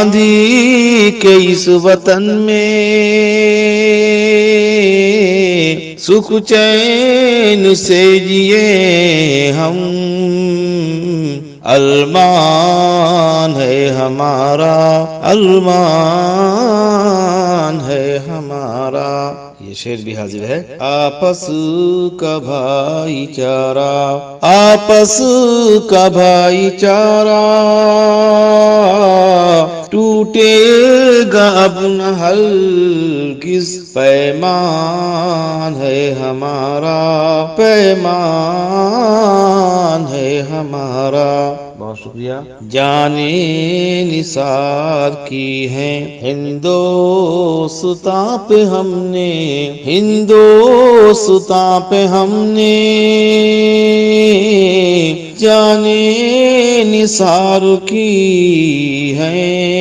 آندھی کے اس وطن میں سکھ چین سے جیے ہم، ارمان ہے ہمارا، ارمان ہے ہمارا۔ یہ شعر بھی حاضر ہے۔ آپس کا بھائی چارہ، آپس کا بھائی چارہ، ٹوٹے گا اب نہ ہرگز، پیمان ہے ہمارا، پیمان ہے ہمارا۔ بہت شکریہ۔ جانے نثار کی ہیں ہندوستاں پہ ہم نے، ہندوستاں پہ ہم نے جانے نثار کی ہیں۔